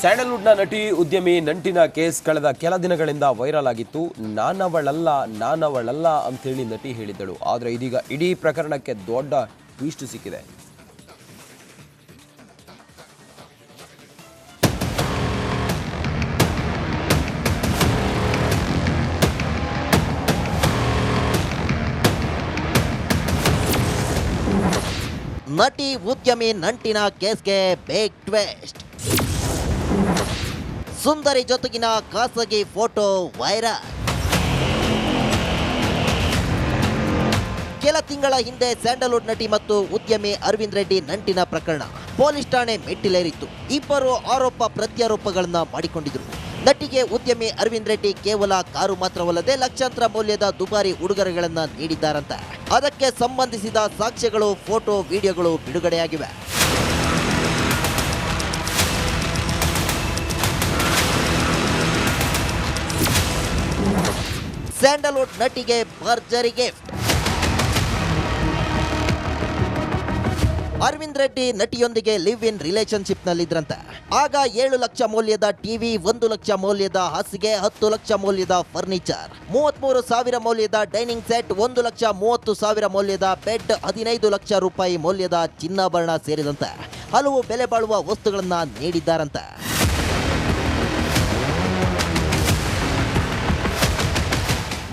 ಸ್ಯಾಂಡಲ್ವುಡ್ನ ನಟಿ ಉದ್ಯಮಿ ನಂಟಿನ ಕೇಸ್ ಕಳೆದ ಕೆಲ ದಿನಗಳಿಂದ ವೈರಲ್ ಆಗಿತ್ತು. ನಾನವಳಲ್ಲ ಅಂತೇಳಿ ನಟಿ ಹೇಳಿದ್ದಳು. ಆದರೆ ಇದೀಗ ಇಡೀ ಪ್ರಕರಣಕ್ಕೆ ದೊಡ್ಡ ಟ್ವಿಸ್ಟ್ ಸಿಕ್ಕಿದೆ. ನಟಿ ಉದ್ಯಮಿ ನಂಟಿನ ಕೇಸ್ಗೆ ಬಿಗ್ ಟ್ವಿಸ್ಟ್. ಸುಂದರಿ ಜೊತೆಗಿನ ಖಾಸಗಿ ಫೋಟೋ ವೈರಲ್. ಕೆಲ ತಿಂಗಳ ಹಿಂದೆ ಸ್ಯಾಂಡಲ್ವುಡ್ ನಟಿ ಮತ್ತು ಉದ್ಯಮಿ ಅರವಿಂದ್ ರೆಡ್ಡಿ ನಂಟಿನ ಪ್ರಕರಣ ಪೊಲೀಸ್ ಠಾಣೆ ಮೆಟ್ಟಿಲೇರಿತ್ತು. ಇಬ್ಬರು ಆರೋಪ ಪ್ರತ್ಯಾರೋಪಗಳನ್ನ ಮಾಡಿಕೊಂಡಿದ್ರು. ನಟಿಗೆ ಉದ್ಯಮಿ ಅರವಿಂದ್ ರೆಡ್ಡಿ ಕೇವಲ ಕಾರು ಮಾತ್ರವಲ್ಲದೆ ಲಕ್ಷಾಂತರ ಮೌಲ್ಯದ ದುಬಾರಿ ಉಡುಗೊರೆಗಳನ್ನ ನೀಡಿದ್ದಾರಂತೆ. ಅದಕ್ಕೆ ಸಂಬಂಧಿಸಿದ ಸಾಕ್ಷ್ಯಗಳು, ಫೋಟೋ, ವಿಡಿಯೋಗಳು ಬಿಡುಗಡೆಯಾಗಿವೆ. ಸ್ಯಾಂಡಲ್ವುಡ್ ನಟಿಗೆ ಭರ್ಜರಿ ಗಿಫ್ಟ್. ಅರವಿಂದ್ ರೆಡ್ಡಿ ನಟಿಯೊಂದಿಗೆ ಲಿವ್ ಇನ್ ರಿಲೇಶನ್ಶಿಪ್ ನಲ್ಲಿದ್ರಂತೆ. ಆಗ 7 ಲಕ್ಷ ಮೌಲ್ಯದ ಟಿವಿ, 1 ಲಕ್ಷ ಮೌಲ್ಯದ ಹಾಸಿಗೆ, 10 ಲಕ್ಷ ಮೌಲ್ಯದ ಫರ್ನಿಚರ್, 33,000 ಮೌಲ್ಯದ ಡೈನಿಂಗ್ ಸೆಟ್, 1,30,000 ಮೌಲ್ಯದ ಬೆಡ್, 15 ಲಕ್ಷ ರೂಪಾಯಿ ಮೌಲ್ಯದ ಚಿನ್ನಾಭರಣ ಸೇರಿದಂತೆ ಹಲವು ಬೆಲೆ ಬಾಳುವ ವಸ್ತುಗಳನ್ನ ನೀಡಿದ್ದಾರಂತೆ.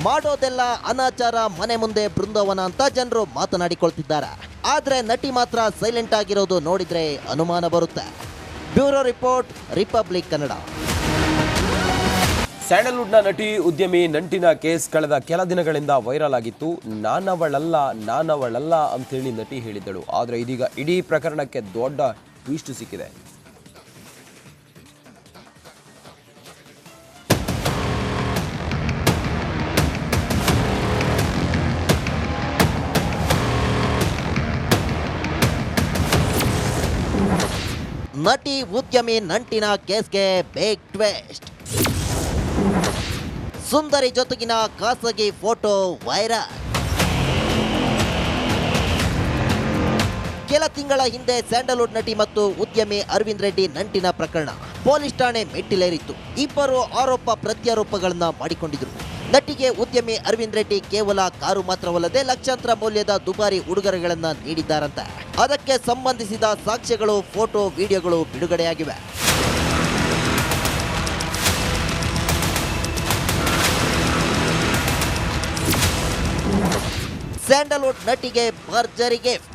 ಮಾಡೋದೆಲ್ಲ ಅನಾಚಾರ, ಮನೆ ಮುಂದೆ ಬೃಂದಾವನ ಅಂತ ಜನರು ಮಾತನಾಡಿಕೊಳ್ತಿದ್ದಾರೆ. ಆದ್ರೆ ನಟಿ ಮಾತ್ರ ಸೈಲೆಂಟ್ ಆಗಿರೋದು ನೋಡಿದ್ರೆ ಅನುಮಾನ ಬರುತ್ತೆ. Bureau report, Republic Kannada. ಸ್ಯಾಂಡಲ್ವುಡ್ನ ನಟಿ ಉದ್ಯಮಿ ನಂಟಿನ ಕೇಸ್ ಕಳೆದ ಕೆಲ ದಿನಗಳಿಂದ ವೈರಲ್ ಆಗಿತ್ತು. ನಾನವಳಲ್ಲ ಅಂತೇಳಿ ನಟಿ ಹೇಳಿದ್ದಳು. ಆದರೆ ಇದೀಗ ಇಡೀ ಪ್ರಕರಣಕ್ಕೆ ದೊಡ್ಡ ಟ್ವಿಸ್ಟ್ ಸಿಕ್ಕಿದೆ. ನಟಿ ಉದ್ಯಮಿ ನಂಟಿನ ಕೇಸ್ಗೆ ಬಿಗ್ ಟ್ವಿಸ್ಟ್. ಸುಂದರಿ ಜೊತೆಗಿನ ಖಾಸಗಿ ಫೋಟೋ ವೈರಲ್. ಕೆಲ ತಿಂಗಳ ಹಿಂದೆ ಸ್ಯಾಂಡಲ್ವುಡ್ ನಟಿ ಮತ್ತು ಉದ್ಯಮಿ ಅರವಿಂದ್ ರೆಡ್ಡಿ ನಂಟಿನ ಪ್ರಕರಣ ಪೊಲೀಸ್ ಠಾಣೆ ಮೆಟ್ಟಿಲೇರಿತ್ತು. ಇಬ್ಬರು ಆರೋಪ ಪ್ರತ್ಯಾರೋಪಗಳನ್ನ ಮಾಡಿಕೊಂಡಿದ್ರು. ನಟಿಗೆ ಉದ್ಯಮಿ ಅರವಿಂದ್ ರೆಡ್ಡಿ ಕೇವಲ ಕಾರು ಮಾತ್ರವಲ್ಲದೆ ಲಕ್ಷಾಂತರ ಮೌಲ್ಯದ ದುಬಾರಿ ಉಡುಗೊರೆಗಳನ್ನ ನೀಡಿದ್ದಾರಂತೆ. ಅದಕ್ಕೆ ಸಂಬಂಧಿಸಿದ ಸಾಕ್ಷ್ಯಗಳು, ಫೋಟೋ, ವಿಡಿಯೋಗಳು ಬಿಡುಗಡೆಯಾಗಿವೆ. ಸ್ಯಾಂಡಲ್ವುಡ್ ನಟಿಗೆ ಭರ್ಜರಿ ಗಿಫ್ಟ್.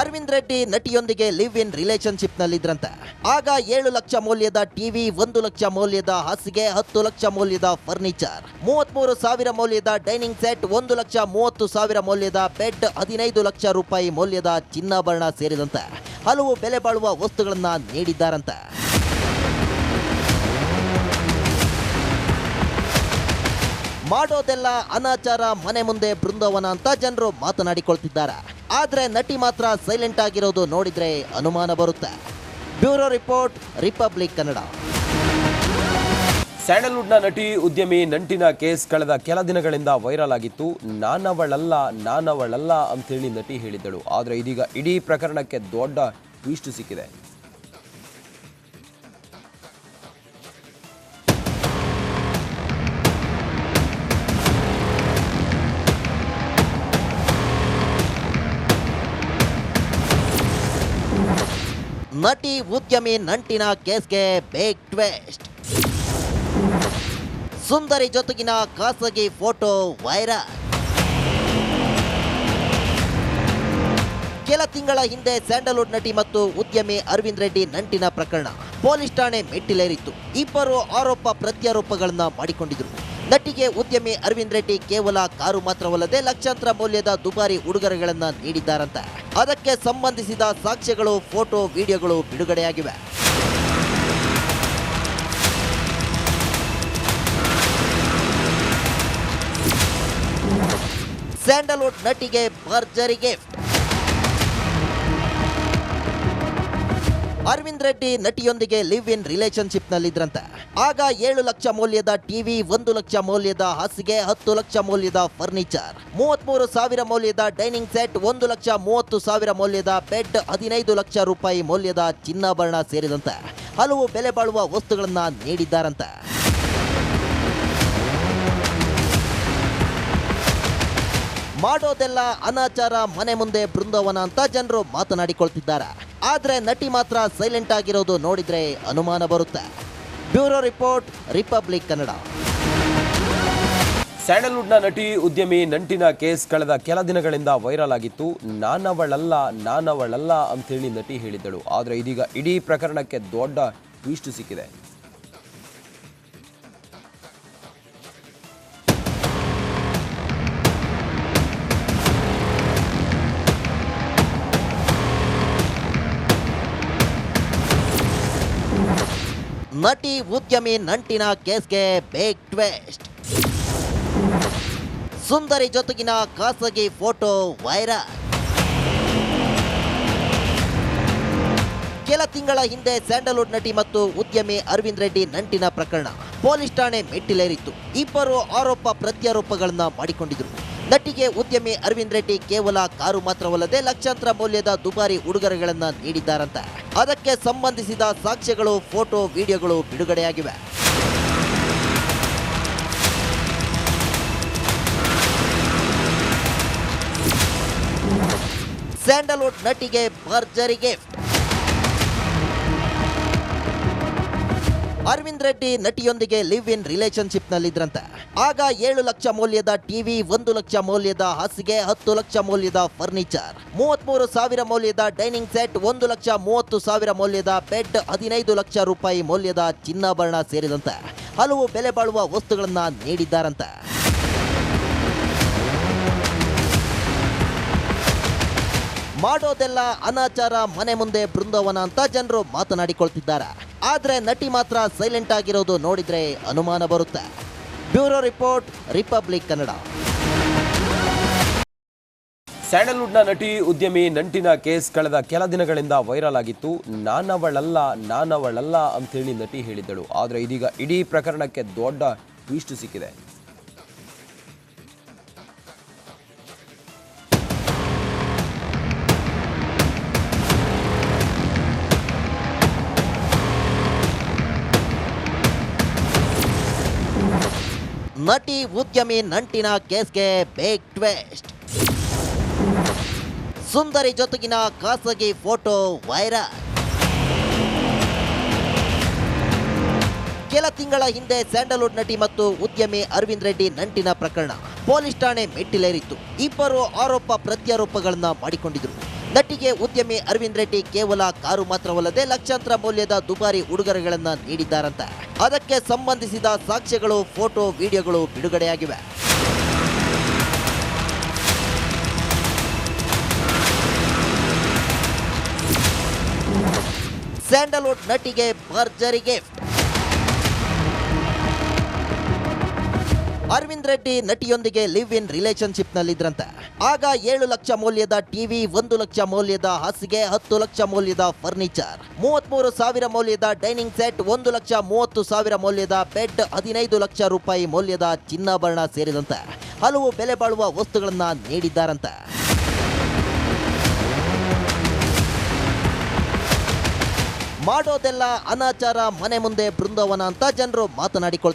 ಅರವಿಂದ್ ರೆಡ್ಡಿ ನಟಿಯೊಂದಿಗೆ ಲಿವ್ ಇನ್ ರಿಲೇಶನ್ಶಿಪ್ ನಲ್ಲಿದ್ರಂತೆ. ಆಗ 7 ಲಕ್ಷ ಮೌಲ್ಯದ ಟಿವಿ, 1 ಲಕ್ಷ ಮೌಲ್ಯದ ಹಾಸಿಗೆ, 10 ಲಕ್ಷ ಮೌಲ್ಯದ ಫರ್ನಿಚರ್, 33,000 ಮೌಲ್ಯದ ಡೈನಿಂಗ್ ಸೆಟ್, 1,30,000 ಮೌಲ್ಯದ ಬೆಡ್, 15 ಲಕ್ಷ ರೂಪಾಯಿ ಮೌಲ್ಯದ ಚಿನ್ನಾಭರಣ ಸೇರಿದಂತೆ ಹಲವು ಬೆಲೆ ಬಾಳುವ ವಸ್ತುಗಳನ್ನ ನೀಡಿದ್ದಾರಂತೆ. ಮಾಡೋದೆಲ್ಲ ಅನಾಚಾರ, ಮನೆ ಮುಂದೆ ಬೃಂದಾವನ ಅಂತ ಜನರು ಮಾತನಾಡಿಕೊಳ್ತಿದ್ದಾರೆ. ಆದ್ರೆ ನಟಿ ಮಾತ್ರ ಸೈಲೆಂಟ್ ಆಗಿರೋದು ನೋಡಿದ್ರೆ ಅನುಮಾನ ಬರುತ್ತೆ. Bureau report, Republic Kannada. ಸ್ಯಾಂಡಲ್ವುಡ್ನ ನಟಿ ಉದ್ಯಮಿ ನಂಟಿನ ಕೇಸ್ ಕಳೆದ ಕೆಲ ದಿನಗಳಿಂದ ವೈರಲ್ ಆಗಿತ್ತು. ನಾನವಳಲ್ಲ ಅಂತೇಳಿ ನಟಿ ಹೇಳಿದ್ದಳು. ಆದರೆ ಇದೀಗ ಇಡೀ ಪ್ರಕರಣಕ್ಕೆ ದೊಡ್ಡ ಟ್ವಿಸ್ಟ್ ಸಿಕ್ಕಿದೆ. ನಟಿ ಉದ್ಯಮಿ ನಂಟಿನ ಕೇಸ್ಗೆ ಬಿಗ್ ಟ್ವಿಸ್ಟ್. ಸುಂದರಿ ಜೊತೆಗಿನ ಖಾಸಗಿ ಫೋಟೋ ವೈರಲ್. ಕೆಲ ತಿಂಗಳ ಹಿಂದೆ ಸ್ಯಾಂಡಲ್ವುಡ್ ನಟಿ ಮತ್ತು ಉದ್ಯಮಿ ಅರವಿಂದ್ ರೆಡ್ಡಿ ನಂಟಿನ ಪ್ರಕರಣ ಪೊಲೀಸ್ ಠಾಣೆ ಮೆಟ್ಟಿಲೇರಿತ್ತು. ಇಬ್ಬರು ಆರೋಪ ಪ್ರತ್ಯಾರೋಪಗಳನ್ನ ಮಾಡಿಕೊಂಡಿದ್ರು. ನಟಿಗೆ ಉದ್ಯಮಿ ಅರವಿಂದ್ ರೆಡ್ಡಿ ಕೇವಲ ಕಾರು ಮಾತ್ರವಲ್ಲದೆ ಲಕ್ಷಾಂತರ ಮೌಲ್ಯದ ದುಬಾರಿ ಉಡುಗೊರೆಗಳನ್ನ ನೀಡಿದ್ದಾರಂತೆ. ಅದಕ್ಕೆ ಸಂಬಂಧಿಸಿದ ಸಾಕ್ಷ್ಯಗಳು, ಫೋಟೋ, ವಿಡಿಯೋಗಳು ಬಿಡುಗಡೆಯಾಗಿವೆ. ಸ್ಯಾಂಡಲ್ವುಡ್ ನಟಿಗೆ ಭರ್ಜರಿ ಗಿಫ್ಟ್. ಅರವಿಂದ್ ರೆಡ್ಡಿ ನಟಿಯೊಂದಿಗೆ ಲಿವ್ ಇನ್ ರಿಲೇಶನ್ಶಿಪ್ ನಲ್ಲಿದ್ರಂತೆ. ಆಗ 7 ಲಕ್ಷ ಮೌಲ್ಯದ ಟಿವಿ, 1 ಲಕ್ಷ ಮೌಲ್ಯದ ಹಾಸಿಗೆ, 10 ಲಕ್ಷ ಮೌಲ್ಯದ ಫರ್ನಿಚರ್, 33 ಸಾವಿರ ಮೌಲ್ಯದ ಡೈನಿಂಗ್ ಸೆಟ್, 1,30,000 ಮೌಲ್ಯದ ಬೆಡ್, 15 ಲಕ್ಷ ರೂಪಾಯಿ ಮೌಲ್ಯದ ಚಿನ್ನಾಭರಣ ಸೇರಿದಂತೆ ಹಲವು ಬೆಲೆ ಬಾಳುವ ವಸ್ತುಗಳನ್ನ ನೀಡಿದ್ದಾರಂತೆ. ಮಾಡೋದೆಲ್ಲ ಅನಾಚಾರ, ಮನೆ ಮುಂದೆ ಬೃಂದಾವನ ಅಂತ ಜನರು ಮಾತನಾಡಿಕೊಳ್ತಿದ್ದಾರೆ. ಆದ್ರೆ ನಟಿ ಮಾತ್ರ ಸೈಲೆಂಟ್ ಆಗಿರೋದು ನೋಡಿದ್ರೆ ಅನುಮಾನ ಬರುತ್ತೆ. Bureau report, Republic Kannada. ಸ್ಯಾಂಡಲ್ವುಡ್ನ ನಟಿ ಉದ್ಯಮಿ ನಂಟಿನ ಕೇಸ್ ಕಳೆದ ಕೆಲ ದಿನಗಳಿಂದ ವೈರಲ್ ಆಗಿತ್ತು. ನಾನವಳಲ್ಲ ಅಂತೇಳಿ ನಟಿ ಹೇಳಿದ್ದಳು. ಆದರೆ ಇದೀಗ ಇಡೀ ಪ್ರಕರಣಕ್ಕೆ ದೊಡ್ಡ ಟ್ವಿಸ್ಟ್ ಸಿಕ್ಕಿದೆ. ನಟಿ ಉದ್ಯಮಿ ನಂಟಿನ ಕೇಸ್ಗೆ ಬಿಗ್ ಟ್ವಿಸ್ಟ್. ಸುಂದರಿ ಜೊತೆಗಿನ ಖಾಸಗಿ ಫೋಟೋ ವೈರಲ್. ಕೆಲ ತಿಂಗಳ ಹಿಂದೆ ಸ್ಯಾಂಡಲ್ವುಡ್ ನಟಿ ಮತ್ತು ಉದ್ಯಮಿ ಅರವಿಂದ್ ರೆಡ್ಡಿ ನಂಟಿನ ಪ್ರಕರಣ ಪೊಲೀಸ್ ಠಾಣೆ ಮೆಟ್ಟಿಲೇರಿತ್ತು. ಇಬ್ಬರು ಆರೋಪ ಪ್ರತ್ಯಾರೋಪಗಳನ್ನ ಮಾಡಿಕೊಂಡಿದ್ರು. ನಟಿಗೆ ಉದ್ಯಮಿ ಅರವಿಂದ್ ರೆಡ್ಡಿ ಕೇವಲ ಕಾರು ಮಾತ್ರವಲ್ಲದೆ ಲಕ್ಷಾಂತರ ಮೌಲ್ಯದ ದುಬಾರಿ ಉಡುಗೊರೆಗಳನ್ನ ನೀಡಿದ್ದಾರಂತೆ. ಅದಕ್ಕೆ ಸಂಬಂಧಿಸಿದ ಸಾಕ್ಷ್ಯಗಳು, ಫೋಟೋ, ವಿಡಿಯೋಗಳು ಬಿಡುಗಡೆಯಾಗಿವೆ. ಸ್ಯಾಂಡಲ್ವುಡ್ ನಟಿಗೆ ಭರ್ಜರಿ ಗಿಫ್ಟ್. ಅರವಿಂದ್ ರೆಡ್ಡಿ ನಟಿಯೊಂದಿಗೆ ಲಿವ್ ಇನ್ ರಿಲೇಶನ್ಶಿಪ್ ನಲ್ಲಿದ್ರಂತೆ. ಆಗ 7 ಲಕ್ಷ ಮೌಲ್ಯದ ಟಿವಿ, 1 ಲಕ್ಷ ಮೌಲ್ಯದ ಹಾಸಿಗೆ, 10 ಲಕ್ಷ ಮೌಲ್ಯದ ಫರ್ನಿಚರ್, 33 ಸಾವಿರ ಮೌಲ್ಯದ ಡೈನಿಂಗ್ ಸೆಟ್, 1,30,000 ಮೌಲ್ಯದ ಬೆಡ್, 15 ಲಕ್ಷ ರೂಪಾಯಿ ಮೌಲ್ಯದ ಚಿನ್ನಾಭರಣ ಸೇರಿದಂತೆ ಹಲವು ಬೆಲೆ ಬಾಳುವ ವಸ್ತುಗಳನ್ನ ನೀಡಿದ್ದಾರಂತೆ. ಮಾಡೋದೆಲ್ಲ ಅನಾಚಾರ, ಮನೆ ಮುಂದೆ ಬೃಂದಾವನ ಅಂತ ಜನರು ಮಾತನಾಡಿಕೊಳ್ತಿದ್ದಾರೆ. ಆದ್ರೆ ನಟಿ ಮಾತ್ರ ಸೈಲೆಂಟ್ ಆಗಿರೋದು ನೋಡಿದ್ರೆ ಅನುಮಾನ ಬರುತ್ತೆ. Bureau report, Republic Kannada. ಸ್ಯಾಂಡಲ್ವುಡ್ನ ನಟಿ ಉದ್ಯಮಿ ನಂಟಿನ ಕೇಸ್ ಕಳೆದ ಕೆಲ ದಿನಗಳಿಂದ ವೈರಲ್ ಆಗಿತ್ತು. ನಾನವಳಲ್ಲ ಅಂತೇಳಿ ನಟಿ ಹೇಳಿದ್ದಳು. ಆದರೆ ಇದೀಗ ಇಡೀ ಪ್ರಕರಣಕ್ಕೆ ದೊಡ್ಡ ಟ್ವಿಸ್ಟ್ ಸಿಕ್ಕಿದೆ. ನಟಿ ಉದ್ಯಮಿ ನಂಟಿನ ಕೇಸ್ಗೆ ಬಿಗ್ ಟ್ವಿಸ್ಟ್. ಸುಂದರಿ ಜೊತೆಗಿನ ಖಾಸಗಿ ಫೋಟೋ ವೈರಲ್. ಕೆಲ ತಿಂಗಳ ಹಿಂದೆ ಸ್ಯಾಂಡಲ್ವುಡ್ ನಟಿ ಮತ್ತು ಉದ್ಯಮಿ ಅರವಿಂದ್ ರೆಡ್ಡಿ ನಂಟಿನ ಪ್ರಕರಣ ಪೊಲೀಸ್ ಠಾಣೆ ಮೆಟ್ಟಿಲೇರಿತ್ತು. ಇಬ್ಬರು ಆರೋಪ ಪ್ರತ್ಯಾರೋಪಗಳನ್ನ ಮಾಡಿಕೊಂಡಿದ್ರು. ನಟಿಗೆ ಉದ್ಯಮಿ ಅರವಿಂದ್ ರೆಡ್ಡಿ ಕೇವಲ ಕಾರು ಮಾತ್ರವಲ್ಲದೆ ಲಕ್ಷಾಂತರ ಮೌಲ್ಯದ ದುಬಾರಿ ಉಡುಗೊರೆಗಳನ್ನ ನೀಡಿದ್ದಾರಂತೆ. ಅದಕ್ಕೆ ಸಂಬಂಧಿಸಿದ ಸಾಕ್ಷ್ಯಗಳು, ಫೋಟೋ, ವಿಡಿಯೋಗಳು ಬಿಡುಗಡೆಯಾಗಿವೆ. ಸ್ಯಾಂಡಲ್ವುಡ್ ನಟಿಗೆ ಭರ್ಜರಿ ಗಿಫ್ಟ್. ಅರವಿಂದ್ ರೆಡ್ಡಿ ನಟಿಯೊಂದಿಗೆ ಲಿವ್ ಇನ್ ರಿಲೇಶನ್ಶಿಪ್ ನಲ್ಲಿದ್ರಂತೆ. ಆಗ 7 ಲಕ್ಷ ಮೌಲ್ಯದ ಟಿವಿ, 1 ಲಕ್ಷ ಮೌಲ್ಯದ ಹಾಸಿಗೆ, 10 ಲಕ್ಷ ಮೌಲ್ಯದ ಫರ್ನಿಚರ್, 33 ಸಾವಿರ ಮೌಲ್ಯದ ಡೈನಿಂಗ್ ಸೆಟ್, 1,30,000 ಮೌಲ್ಯದ ಬೆಡ್, 15 ಲಕ್ಷ ರೂಪಾಯಿ ಮೌಲ್ಯದ ಚಿನ್ನಾಭರಣ ಸೇರಿದಂತೆ ಹಲವು ಬೆಲೆ ಬಾಳುವ ವಸ್ತುಗಳನ್ನ ನೀಡಿದ್ದಾರಂತೆ. ಮಾಡೋದೆಲ್ಲ ಅನಾಚಾರ, ಮನೆ ಮುಂದೆ ಬೃಂದಾವನ ಅಂತ ಜನರು ಮಾತನಾಡಿಕೊಳ್ತಾರೆ.